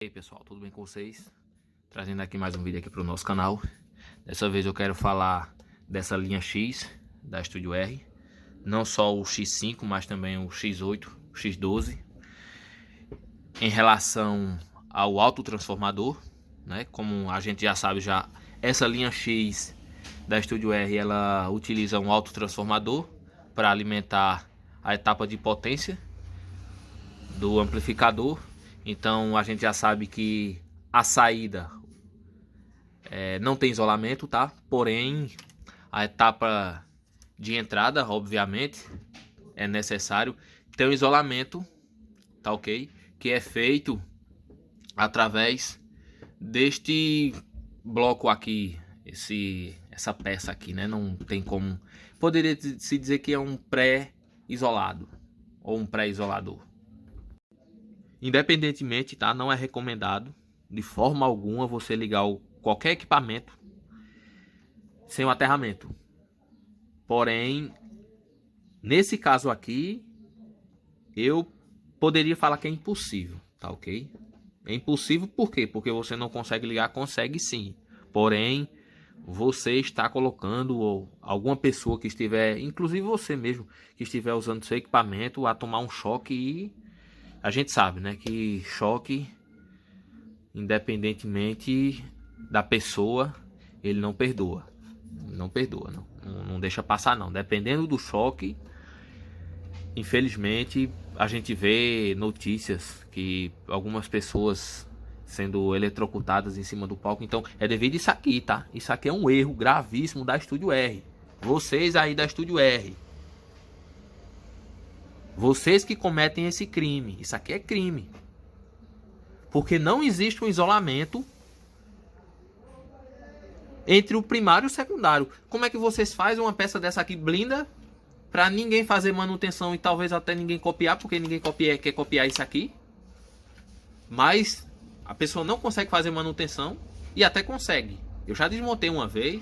E aí pessoal, tudo bem com vocês? Trazendo aqui mais um vídeo aqui para o nosso canal. Dessa vez eu quero falar dessa linha X da Estúdio R. Não só o X5, mas também o X8, o X12. Em relação ao autotransformador, né? Como a gente já sabe, essa linha X da Estúdio R, ela utiliza um autotransformador para alimentar a etapa de potência do amplificador. Então a gente já sabe que a saída não tem isolamento, tá? Porém, a etapa de entrada, obviamente, é necessário ter um isolamento, tá ok? Que é feito através deste bloco aqui, essa peça aqui, né? Não tem como... Poderia se dizer que é um pré-isolado ou um pré-isolador. Independentemente, tá? Não é recomendado de forma alguma você ligar qualquer equipamento sem o aterramento. Porém, nesse caso aqui, eu poderia falar que é impossível, tá ok? É impossível por quê? Porque você não consegue ligar, consegue sim. Porém, você está colocando, ou alguma pessoa que estiver, inclusive você mesmo, que estiver usando seu equipamento, a tomar um choque. E a gente sabe, né, que choque, independentemente da pessoa, ele não perdoa. Não perdoa, não deixa passar não. Dependendo do choque, infelizmente, a gente vê notícias que algumas pessoas sendo eletrocutadas em cima do palco. Então, é devido a isso aqui, tá? Isso aqui é um erro gravíssimo da Estúdio R. Vocês aí da Estúdio R, vocês que cometem esse crime, isso aqui é crime. Porque não existe um isolamento entre o primário e o secundário. Como é que vocês fazem uma peça dessa aqui blinda para ninguém fazer manutenção e talvez até ninguém copiar, porque ninguém quer copiar isso aqui? Mas a pessoa não consegue fazer manutenção e até consegue. Eu já desmontei uma vez,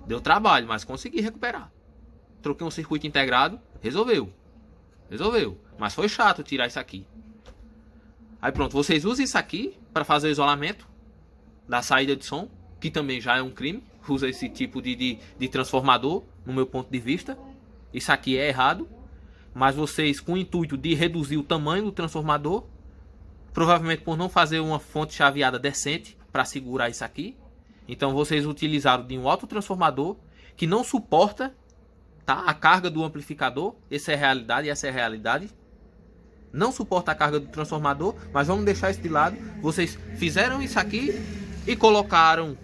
deu trabalho, mas consegui recuperar. Troquei um circuito integrado, resolveu. Mas foi chato tirar isso aqui. Aí pronto, vocês usam isso aqui para fazer o isolamento da saída de som, que também já é um crime. Usa esse tipo de transformador, no meu ponto de vista. Isso aqui é errado. Mas vocês, com o intuito de reduzir o tamanho do transformador, provavelmente por não fazer uma fonte chaveada decente para segurar isso aqui, então vocês utilizaram de um autotransformador que não suporta, tá, a carga do amplificador. Essa é a realidade. Não suporta a carga do transformador, mas vamos deixar isso de lado. Vocês fizeram isso aqui e colocaram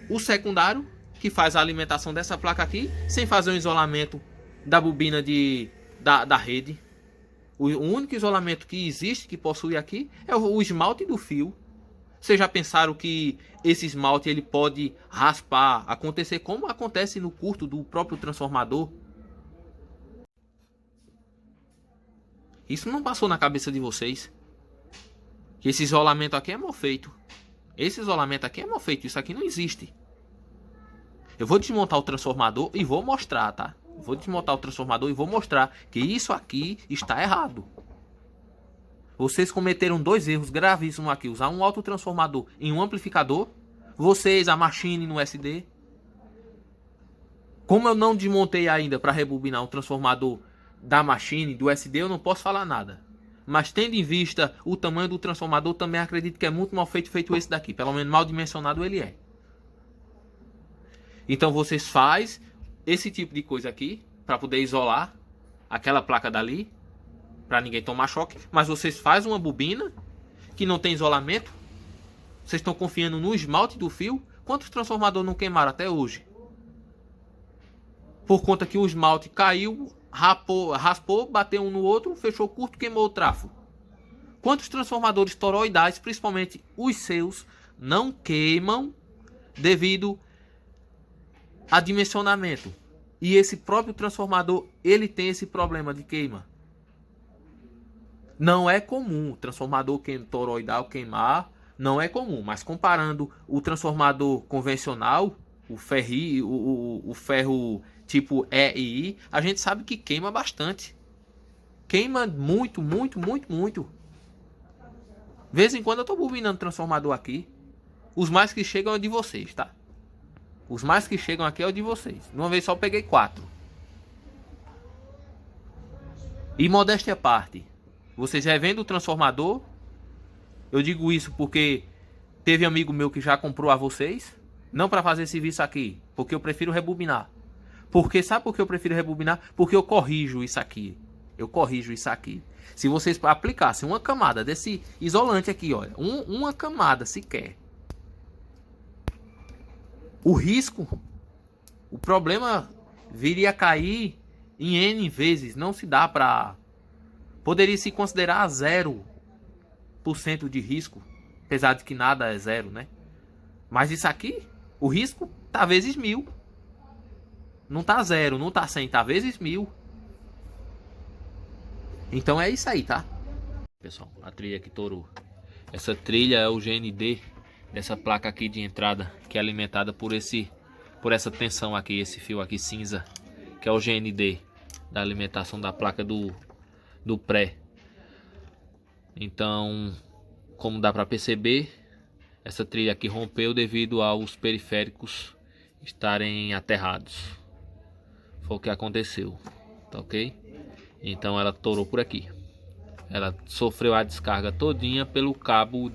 o secundário, que faz a alimentação dessa placa aqui, sem fazer um isolamento da bobina da rede. O único isolamento que existe, que possui aqui, é o esmalte do fio. Vocês já pensaram que esse esmalte ele pode raspar, acontecer como acontece no curto do próprio transformador? Isso não passou na cabeça de vocês? Que esse isolamento aqui é mal feito. Esse isolamento aqui é mal feito. Isso aqui não existe. Eu vou desmontar o transformador e vou mostrar, tá? Vou desmontar o transformador e vou mostrar que isso aqui está errado. Vocês cometeram dois erros gravíssimos aqui. Usar um autotransformador em um amplificador. Vocês, a Machine no SD. Como eu não desmontei ainda para rebobinar o transformador da Machine, do SD, eu não posso falar nada. Mas tendo em vista o tamanho do transformador, também acredito que é muito mal feito esse daqui. Pelo menos mal dimensionado ele é. Então vocês fazem esse tipo de coisa aqui para poder isolar aquela placa dali, para ninguém tomar choque. Mas vocês fazem uma bobina que não tem isolamento. Vocês estão confiando no esmalte do fio. Quantos transformadores não queimaram até hoje? Por conta que o esmalte caiu, raspou, bateu um no outro, fechou curto, queimou o trafo. Quantos transformadores toroidais, principalmente os seus, não queimam devido a dimensionamento? E esse próprio transformador, ele tem esse problema de queima. Não é comum o transformador toroidal queimar, não é comum. Mas comparando o transformador convencional, o ferro tipo E e I, a gente sabe que queima bastante. Queima muito. De vez em quando eu tô bobinando transformador aqui. Os mais que chegam é de vocês, tá? Os mais que chegam aqui é o de vocês. De uma vez só eu peguei 4. E modéstia à parte, vocês revendem o transformador. Eu digo isso porque teve amigo meu que já comprou a vocês. Não para fazer serviço aqui, porque eu prefiro rebobinar. Porque sabe por que eu prefiro rebobinar? Porque eu corrijo isso aqui. Eu corrijo isso aqui. Se vocês aplicassem uma camada desse isolante aqui, olha, uma camada sequer, o risco, o problema viria a cair em N vezes. Não se dá para... Poderia se considerar 0% de risco. Apesar de que nada é 0, né? Mas isso aqui, o risco tá vezes 1000. Não tá 0, não tá 100, tá vezes 1000. Então é isso aí, tá? Pessoal, a trilha que torou. Essa trilha é o GND dessa placa aqui de entrada, que é alimentada por essa tensão aqui, esse fio aqui cinza, que é o GND da alimentação da placa do pré. Então, como dá para perceber, essa trilha aqui rompeu devido aos periféricos estarem aterrados. Foi o que aconteceu, tá ok? Então ela torou por aqui. Ela sofreu a descarga todinha pelo cabo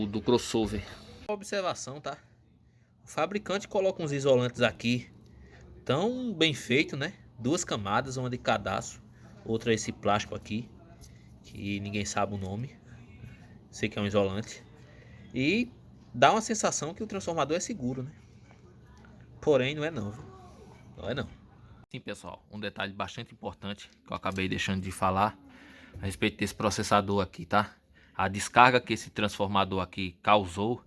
do crossover. Observação, tá? O fabricante coloca uns isolantes aqui tão bem feito, né? 2 camadas, uma de cadastro, outra esse plástico aqui, que ninguém sabe o nome. Sei que é um isolante. E dá uma sensação que o transformador é seguro, né? Porém, não é não, viu? Não é não. Sim, pessoal, um detalhe bastante importante que eu acabei deixando de falar a respeito desse processador aqui, tá? A descarga que esse transformador aqui causou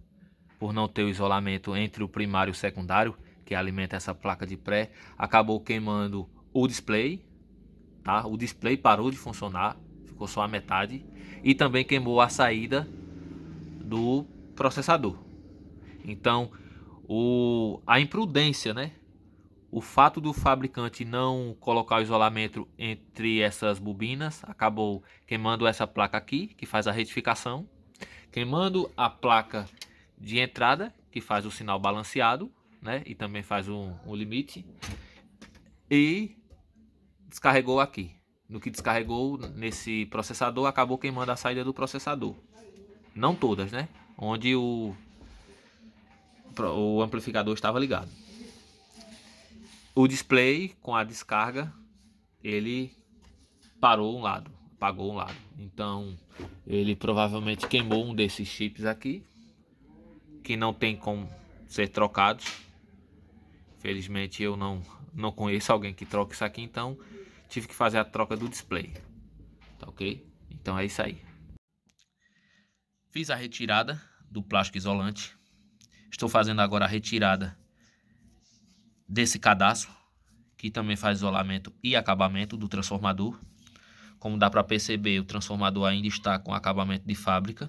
por não ter o isolamento entre o primário e o secundário, que alimenta essa placa de pré, acabou queimando o display, tá? O display parou de funcionar, ficou só a metade, e também queimou a saída do processador. Então, a imprudência, né? O fato do fabricante não colocar o isolamento entre essas bobinas acabou queimando essa placa aqui, que faz a retificação, queimando a placa de entrada, que faz o sinal balanceado, né? E também faz um limite, e descarregou aqui. No que descarregou nesse processador, acabou queimando a saída do processador. Não todas, né? Onde o amplificador estava ligado. O display com a descarga, ele parou um lado, apagou um lado. Então ele provavelmente queimou um desses chips aqui, que não tem como ser trocados. Felizmente eu não conheço alguém que troque isso aqui, então tive que fazer a troca do display. Tá ok? Então é isso aí. Fiz a retirada do plástico isolante. Estou fazendo agora a retirada desse cadastro, que também faz isolamento e acabamento do transformador. Como dá para perceber, o transformador ainda está com acabamento de fábrica.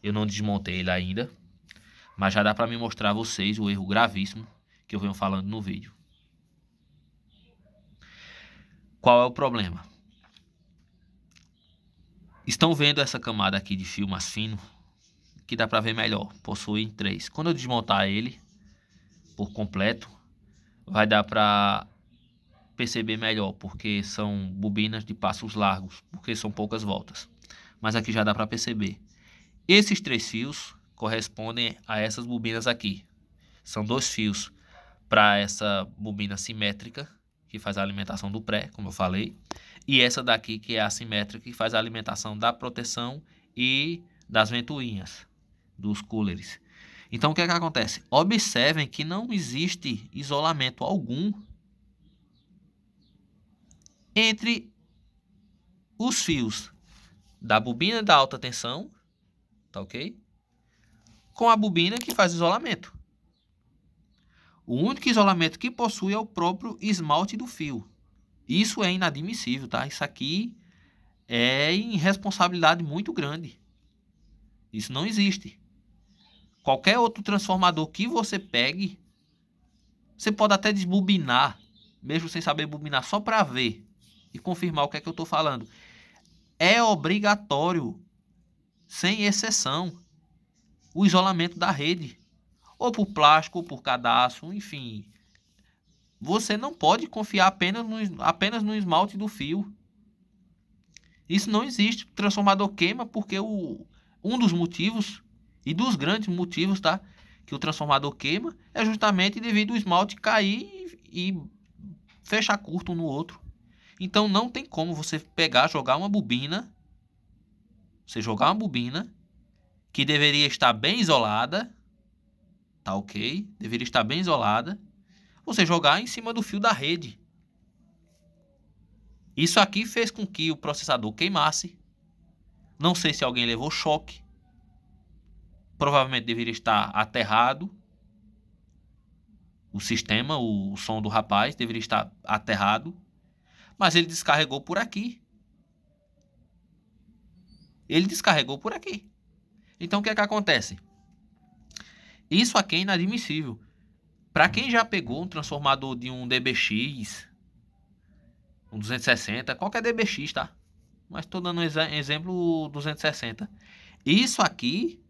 Eu não desmontei ele ainda, mas já dá para me mostrar a vocês o erro gravíssimo que eu venho falando no vídeo. Qual é o problema? Estão vendo essa camada aqui de fio mais fino? Que dá para ver melhor, possui 3. Quando eu desmontar ele por completo, vai dar para perceber melhor, porque são bobinas de passos largos, porque são poucas voltas. Mas aqui já dá para perceber. Esses 3 fios correspondem a essas bobinas aqui. São 2 fios para essa bobina simétrica, que faz a alimentação do pré, como eu falei. E essa daqui, que é a assimétrica, que faz a alimentação da proteção e das ventoinhas, dos coolers. Então o que é que acontece? Observem que não existe isolamento algum entre os fios da bobina da alta tensão, tá ok? Com a bobina que faz isolamento. O único isolamento que possui é o próprio esmalte do fio. Isso é inadmissível, tá? Isso aqui é irresponsabilidade muito grande. Isso não existe. Qualquer outro transformador que você pegue, você pode até desbobinar, mesmo sem saber bobinar, só para ver e confirmar o que é que eu estou falando. É obrigatório, sem exceção, o isolamento da rede. Ou por plástico, ou por cadastro, enfim. Você não pode confiar apenas no esmalte do fio. Isso não existe. O transformador queima porque um dos motivos, e dos grandes motivos, tá? Que o transformador queima é justamente devido ao esmalte cair e fechar curto um no outro. Então não tem como você pegar, jogar uma bobina. Você jogar uma bobina que deveria estar bem isolada. Tá ok? Deveria estar bem isolada. Você jogar em cima do fio da rede. Isso aqui fez com que o processador queimasse. Não sei se alguém levou choque. Provavelmente deveria estar aterrado. O sistema, o som do rapaz deveria estar aterrado. Mas ele descarregou por aqui. Ele descarregou por aqui. Então o que é que acontece? Isso aqui é inadmissível. Para quem já pegou um transformador de um DBX, um 260, qualquer DBX, tá? Mas estou dando um exemplo 260. Isso aqui,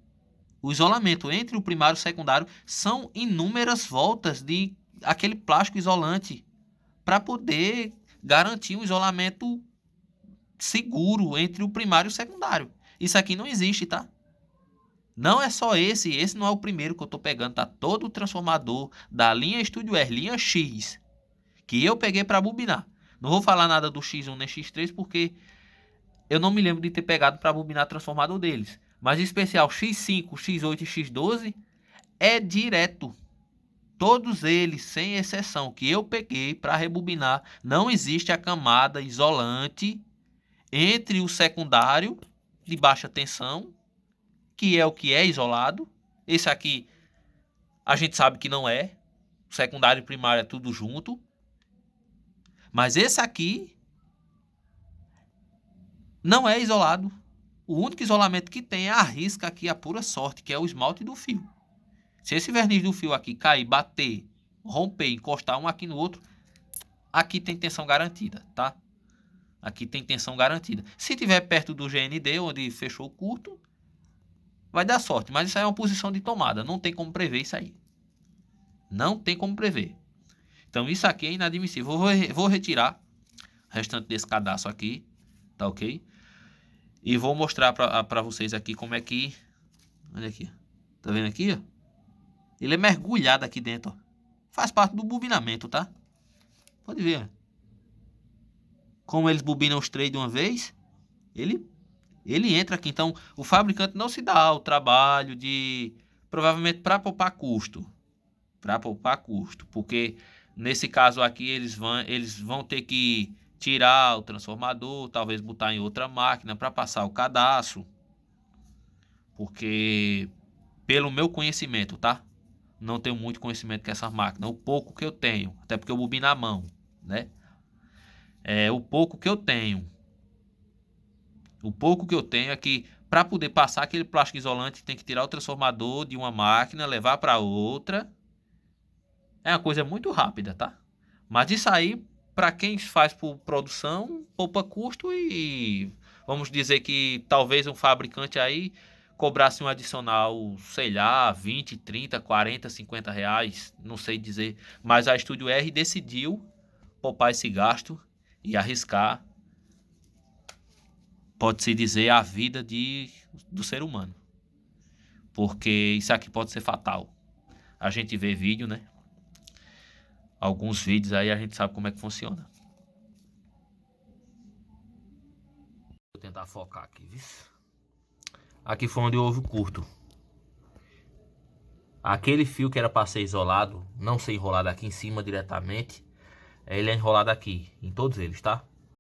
o isolamento entre o primário e o secundário, são inúmeras voltas de aquele plástico isolante para poder garantir um isolamento seguro entre o primário e o secundário. Isso aqui não existe, tá? Não é só esse não é o primeiro que eu tô pegando, tá? Todo o transformador da linha Studio R, linha X, que eu peguei para bobinar. Não vou falar nada do X1 nem X3 porque eu não me lembro de ter pegado para bobinar transformador deles. Mas em especial X5, X8 e X12 é direto. Todos eles, sem exceção, que eu peguei para rebobinar, não existe a camada isolante entre o secundário de baixa tensão, que é o que é isolado. Esse aqui a gente sabe que não é. O secundário e primário é tudo junto. Mas esse aqui não é isolado. O único isolamento que tem é a risca aqui, a pura sorte, que é o esmalte do fio. Se esse verniz do fio aqui cair, bater, romper, encostar um aqui no outro, aqui tem tensão garantida, tá? Aqui tem tensão garantida. Se tiver perto do GND, onde fechou o curto, vai dar sorte. Mas isso aí é uma posição de tomada. Não tem como prever isso aí. Não tem como prever. Então isso aqui é inadmissível. Vou retirar o restante desse cadastro aqui. Tá ok? E vou mostrar pra vocês aqui como é que... Olha aqui. Tá vendo aqui, ó? Ele é mergulhado aqui dentro, ó. Faz parte do bobinamento, tá? Pode ver, ó. Como eles bobinam os três de uma vez, ele entra aqui. Então, o fabricante não se dá o trabalho de... Provavelmente para poupar custo. Para poupar custo. Porque, nesse caso aqui, eles vão ter que tirar o transformador, talvez botar em outra máquina para passar o cadastro. Porque, pelo meu conhecimento, tá? Não tenho muito conhecimento com essa máquina. O pouco que eu tenho, até porque eu bobino na mão, né? O pouco que eu tenho. O pouco que eu tenho é que para poder passar aquele plástico isolante tem que tirar o transformador de uma máquina, levar para outra. É uma coisa muito rápida, tá? Mas isso aí, para quem faz por produção, poupa custo e vamos dizer que talvez um fabricante aí cobrasse um adicional, sei lá, 20, 30, 40, 50 reais, não sei dizer. Mas a Studio R decidiu poupar esse gasto e arriscar, pode-se dizer, a vida do ser humano. Porque isso aqui pode ser fatal. A gente vê vídeo, né? Alguns vídeos aí a gente sabe como é que funciona. Vou tentar focar aqui, viu? Aqui foi onde houve o curto. Aquele fio que era para ser isolado, não ser enrolado aqui em cima diretamente, ele é enrolado aqui, em todos eles, tá?